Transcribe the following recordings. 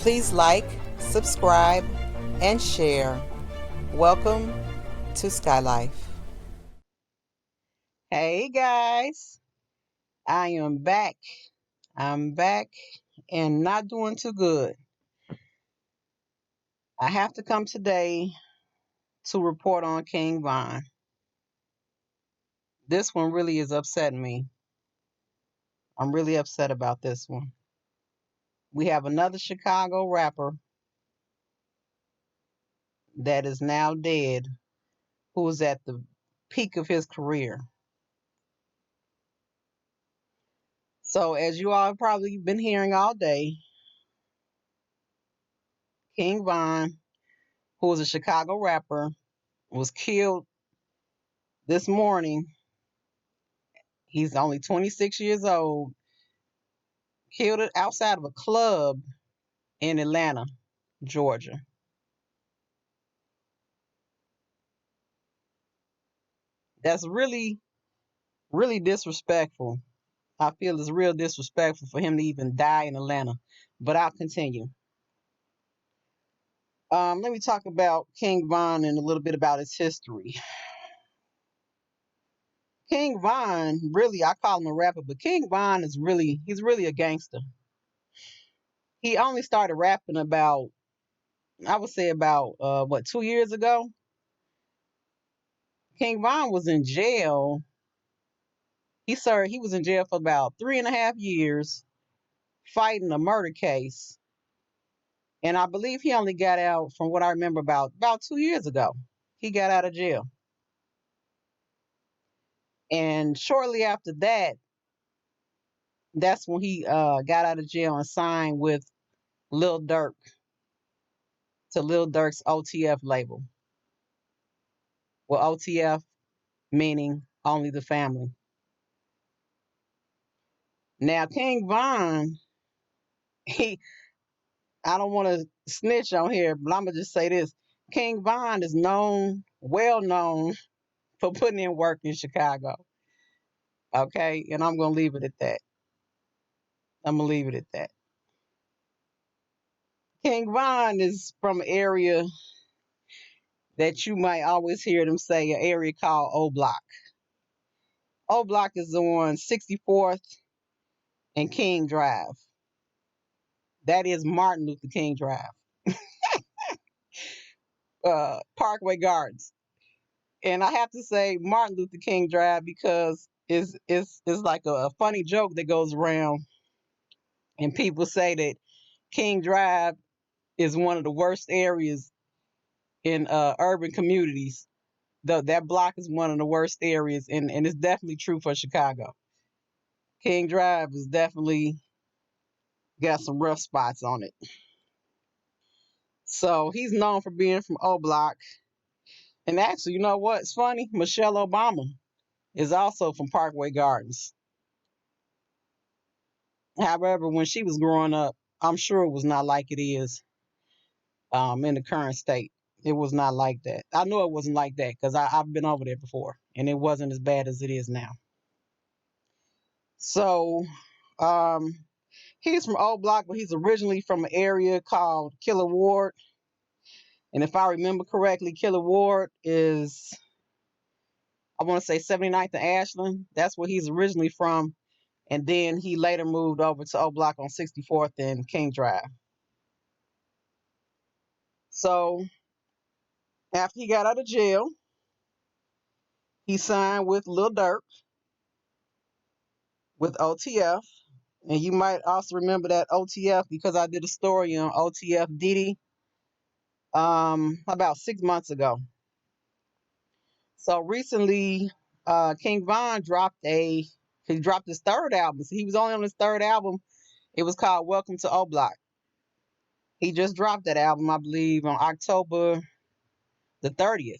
Please like, subscribe, and share. Welcome to Sky Life. Hey guys, I am back. I'm back and not doing too good. I have to come today to report on King Von. This one really is upsetting me. I'm really upset about this one. We have another Chicago rapper that is now dead who was at the peak of his career. So, as you all have probably been hearing all day, King Von, who was a Chicago rapper, was killed this morning. He's only 26 years old, killed it outside of a club in Atlanta, Georgia. That's really, really disrespectful. I feel it's real disrespectful for him to even die in Atlanta. But I'll continue. Let me talk about King Von and a little bit about his history. King Von, really, I call him a rapper, but King Von he's really a gangster. He only started rapping about, I would say about, 2 years ago. King Von was in jail. He was in jail for about 3.5 years fighting a murder case. And I believe he only got out, from what I remember, about 2 years ago. He got out of jail. And shortly after that, that's when he got out of jail and signed with Lil Durk to Lil Durk's OTF label. Well, OTF meaning only the family. Now, King Von, he I don't want to snitch on here, but I'm gonna just say this: King Von is well known for putting in work in Chicago. Okay, and I'm gonna leave it at that. I'm gonna leave it at that. King Von is from an area that you might always hear them say, an area called O Block. O Block is on 64th and King Drive. That is Martin Luther King Drive, Parkway Gardens. And I have to say Martin Luther King Drive because it's like a funny joke that goes around, and people say that King Drive is one of the worst areas in urban communities. That block is one of the worst areas, and it's definitely true for Chicago. King Drive is definitely got some rough spots on it. So he's known for being from O Block. And actually, you know what's funny? Michelle Obama is also from Parkway Gardens. However, when she was growing up, I'm sure it was not like it is in the current state. It was not like that. I know it wasn't like that because I've been over there before, and it wasn't as bad as it is now. So um, he's from Old Block, but he's originally from an area called Killer Ward. And if I remember correctly, Killer Ward is, I want to say 79th and Ashland. That's where he's originally from. And then he later moved over to Old Block on 64th and King Drive. So after he got out of jail, he signed with Lil Durk with OTF. And you might also remember that OTF because I did a story on OTF Diddy about 6 months ago. So recently, King Von he dropped his third album. So he was only on his third album. It was called Welcome to O Block. He just dropped that album, I believe, on October the 30th.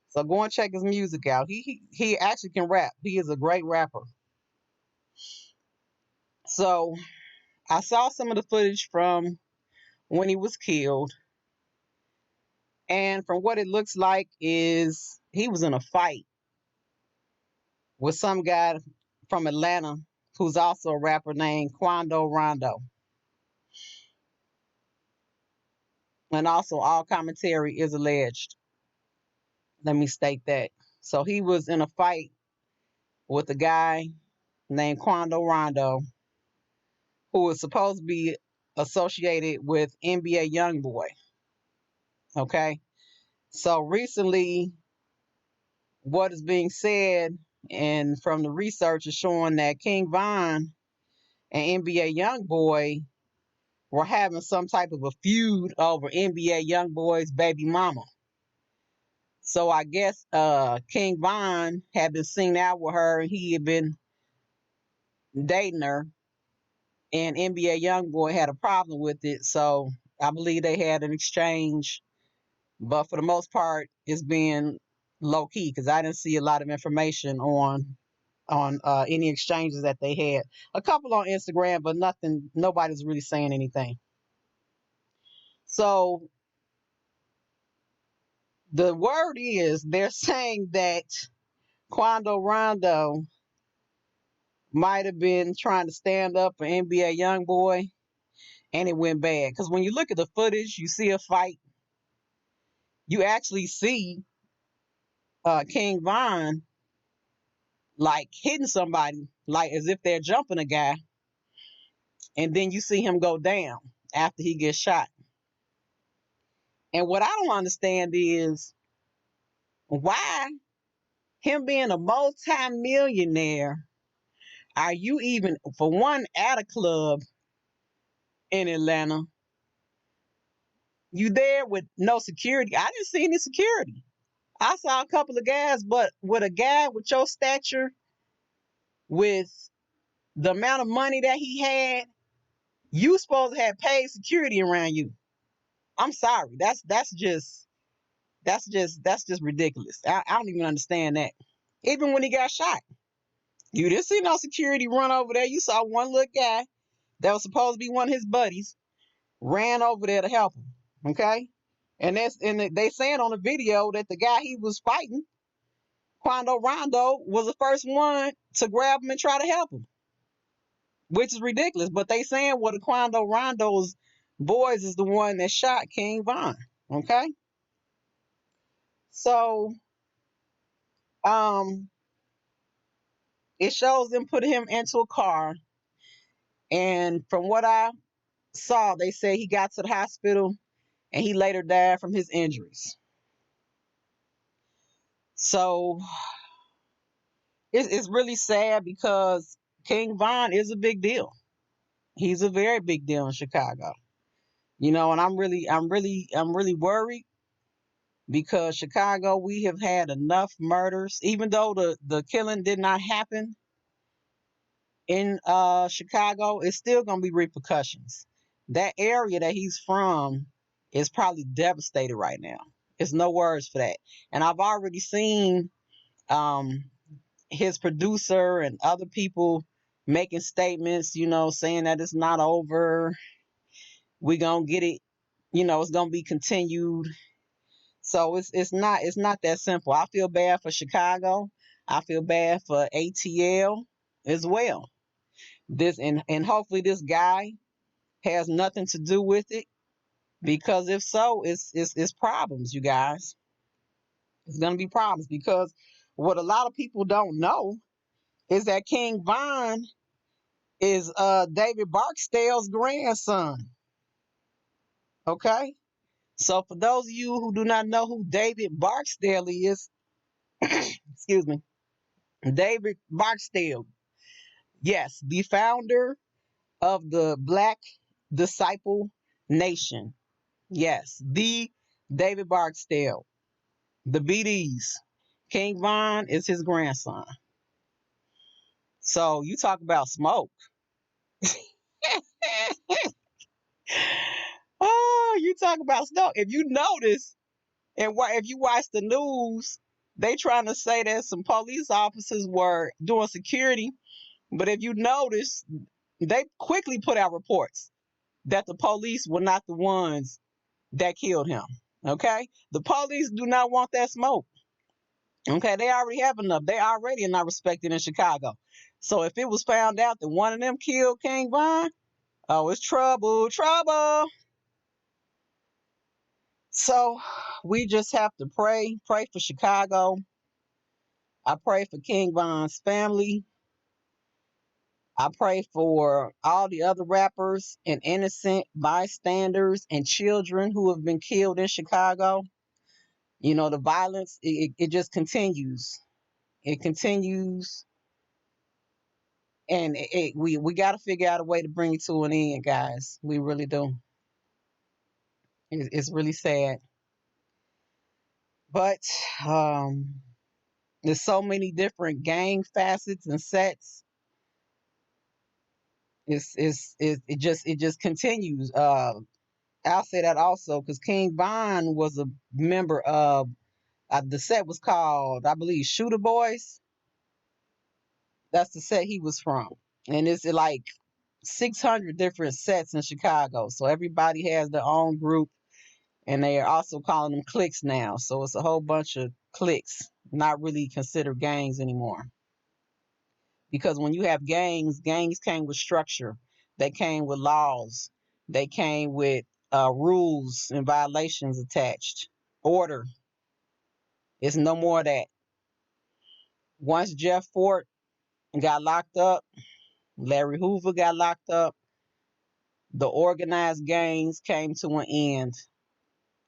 So go and check his music out. He actually can rap. He is a great rapper. So I saw some of the footage from when he was killed. And from what it looks like is he was in a fight with some guy from Atlanta who's also a rapper named Quando Rondo. And also, all commentary is alleged. Let me state that. So he was in a fight with a guy named Quando Rondo, who was supposed to be associated with NBA YoungBoy. Okay. So recently, what is being said and from the research is showing that King Von and NBA YoungBoy were having some type of a feud over NBA YoungBoy's baby mama. So I guess King Von had been seen out with her and he had been dating her, and NBA YoungBoy had a problem with it. So I believe they had an exchange, but for the most part, it's been low key because I didn't see a lot of information on any exchanges that they had. A couple on Instagram, but nothing. Nobody's really saying anything. So the word is they're saying that Quando Rondo might have been trying to stand up for NBA YoungBoy, and it went bad. Because when you look at the footage, you see a fight. You actually see King Von like hitting somebody, like as if they're jumping a guy, and then you see him go down after he gets shot. And what I don't understand is why him being a multi-millionaire, are you even, for one, at a club in Atlanta? You there with no security? I didn't see any security. I saw a couple of guys, but with a guy with your stature, with the amount of money that he had, you supposed to have paid security around you. I'm sorry. That's just ridiculous. I don't even understand that. Even when he got shot, you didn't see no security run over there. You saw one little guy that was supposed to be one of his buddies ran over there to help him. Okay, and they saying on the video that the guy he was fighting, Quando Rondo, was the first one to grab him and try to help him, which is ridiculous. But they saying one of Quando Rondo's boys is the one that shot King Von. Okay, so um, it shows them put him into a car, and from what I saw, they say he got to the hospital and he later died from his injuries. So it's really sad because King Von is a big deal. He's a very big deal in Chicago. And I'm really worried because Chicago, we have had enough murders. Even though the killing did not happen in Chicago, it's still gonna be repercussions. That area that he's from is probably devastated right now. There's no words for that. And I've already seen um, his producer and other people making statements, saying that it's not over. We're gonna get it, it's gonna be continued. So it's not that simple. I feel bad for Chicago. I feel bad for ATL as well. This and hopefully this guy has nothing to do with it, because if so, it's problems, you guys. It's gonna be problems because what a lot of people don't know is that King Von is David Barksdale's grandson. Okay? So for those of you who do not know who David Barksdale is, excuse me, David Barksdale, yes, the founder of the Black Disciple Nation. Yes, the David Barksdale, the BDs. King Von is his grandson. So you talk about smoke. Oh, you talk about smoke. If you notice, and if you watch the news, they trying to say that some police officers were doing security, but if you notice, they quickly put out reports that the police were not the ones that killed him. Okay, the police do not want that smoke. Okay, they already have enough. They already are not respected in Chicago. So if it was found out that one of them killed King Von, oh, it's trouble, trouble. So we just have to pray for Chicago. I pray for King Von's family. I pray for all the other rappers and innocent bystanders and children who have been killed in Chicago. You know, the violence, it just continues. It continues. And we got to figure out a way to bring it to an end, guys. We really do. It's really sad. But there's so many different gang facets and sets. It just continues. I'll say that also because King Von was a member of the set was called, I believe, Shooter Boys. That's the set he was from, and it's like 600 different sets in Chicago. So everybody has their own group, and they are also calling them cliques now. So it's a whole bunch of cliques, not really considered gangs anymore. Because when you have gangs came with structure, they came with laws, they came with rules and violations attached, order. It's no more of that. Once Jeff Fort got locked up, Larry Hoover got locked up, the organized gangs came to an end.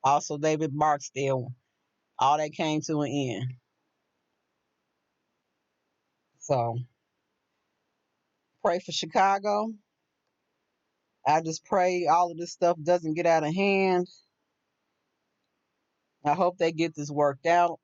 Also, David Barksdale, all that came to an end. So, pray for Chicago. I just pray all of this stuff doesn't get out of hand. I hope they get this worked out.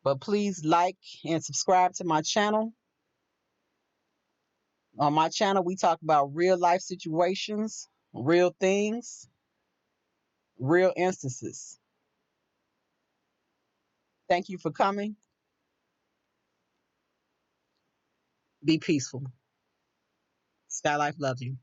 But please like and subscribe to my channel. On my channel, we talk about real life situations, real things, real instances. Thank you for coming. Be peaceful. Sky Life loves you.